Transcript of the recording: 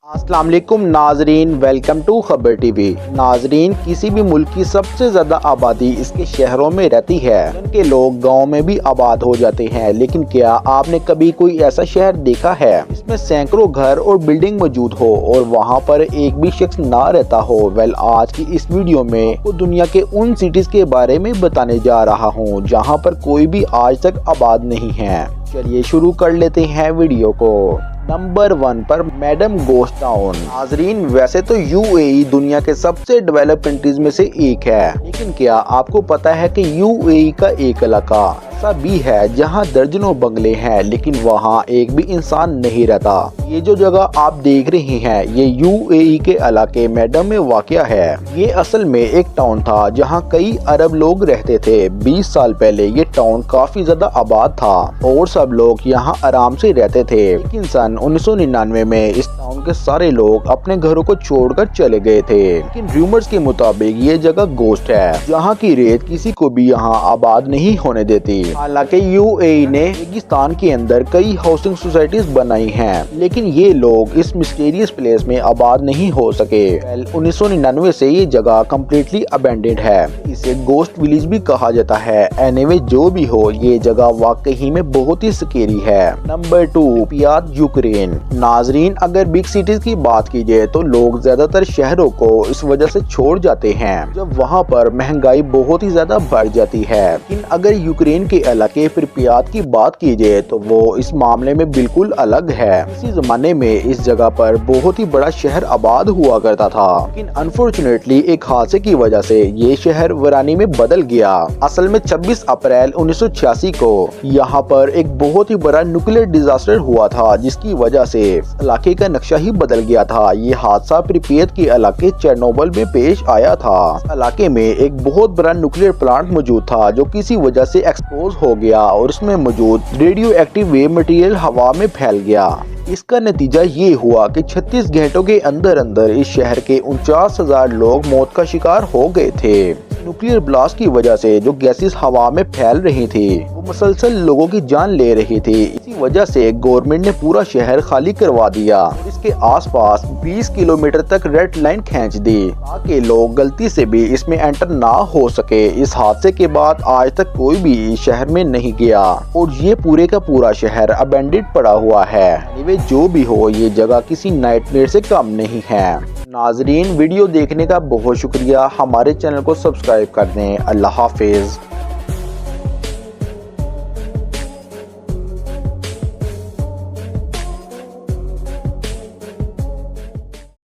अस्सलाम वालेकुम नाजरीन, वेलकम टू खबर टीवी। नाजरीन, किसी भी मुल्क की सबसे ज्यादा आबादी इसके शहरों में रहती है। उनके लोग गांव में भी आबाद हो जाते हैं, लेकिन क्या आपने कभी कोई ऐसा शहर देखा है जिसमें सैकड़ों घर और बिल्डिंग मौजूद हो और वहां पर एक भी शख्स ना रहता हो? वेल, आज की इस वीडियो में वो दुनिया के उन सिटीज के बारे में बताने जा रहा हूँ जहाँ पर कोई भी आज तक आबाद नहीं है। चलिए शुरू कर लेते हैं वीडियो को। नंबर 1 पर मैडम गोस्ट टाउन। नाजरीन, वैसे तो यूएई दुनिया के सबसे डेवलप कंट्रीज में से एक है, लेकिन क्या आपको पता है कि यूएई का एक इलाका ऐसा भी है जहां दर्जनों बंगले हैं, लेकिन वहां एक भी इंसान नहीं रहता। ये जो जगह आप देख रहे हैं, ये यूएई के इलाके मैडम में वाक़या है। ये असल में एक टाउन था जहां कई अरब लोग रहते थे। 20 साल पहले ये टाउन काफी ज्यादा आबाद था और सब लोग यहाँ आराम से रहते थे, लेकिन सन 1999 में इस टाउन के सारे लोग अपने घरों को छोड़कर चले गए थे। लेकिन रूमर्स के मुताबिक ये जगह गोस्ट है, जहाँ की रेत किसी को भी यहाँ आबाद नहीं होने देती। हालांकि यूएई ने रेगिस्तान के अंदर कई हाउसिंग सोसाइटीज बनाई हैं, लेकिन ये लोग इस मिस्टीरियस प्लेस में आबाद नहीं हो सके। 1999 से ये जगह कम्प्लीटली अबेंडेड है। इसे गोस्ट विलेज भी कहा जाता है। एनीवे, जो भी हो, ये जगह वाकई में बहुत ही स्केरी है। Number 2, प्रिप्यात, Ukraine. नाजरीन, अगर बिग सिटीज की बात की जाए तो लोग ज्यादातर शहरों को इस वजह से छोड़ जाते हैं जब वहाँ पर महंगाई बहुत ही ज्यादा बढ़ जाती है। लेकिन अगर यूक्रेन के इलाके प्रिप्यात की बात की जाए तो वो इस मामले में बिल्कुल अलग है। इसी जमाने में इस जगह पर बहुत ही बड़ा शहर आबाद हुआ करता था, लेकिन अनफॉर्चुनेटली एक हादसे की वजह से ये शहर वीरानी में बदल गया। असल में 26 अप्रैल 1986 को यहाँ पर एक बहुत ही बड़ा न्यूक्लियर डिजास्टर हुआ था, जिसकी वजह से इलाके का नक्शा ही बदल गया था। ये हादसा प्रिप्यात के इलाके चेरनोबिल में पेश आया था। इलाके में एक बहुत बड़ा न्यूक्लियर प्लांट मौजूद था जो किसी वजह से एक्सपोज हो गया और उसमें मौजूद रेडियो एक्टिव वेव मटेरियल हवा में फैल गया। इसका नतीजा ये हुआ कि 36 घंटों के अंदर अंदर इस शहर के 49,000 लोग मौत का शिकार हो गए थे। न्यूक्लियर ब्लास्ट की वजह से जो गैसेस हवा में फैल रही थी वो मुसलसल लोगों की जान ले रही थी। इसी वजह से गवर्नमेंट ने पूरा शहर खाली करवा दिया। इसके आसपास 20 किलोमीटर तक रेड लाइन खींच दी ताकि लोग गलती से भी इसमें एंटर ना हो सके। इस हादसे के बाद आज तक कोई भी इस शहर में नहीं गया और ये पूरे का पूरा शहर अबेंडेड पड़ा हुआ है। जो भी हो, ये जगह किसी नाइटमेयर से कम नहीं है। नाजरीन, वीडियो देखने का बहुत शुक्रिया। हमारे चैनल को सब्सक्राइब कर दें। अल्लाह हाफिज।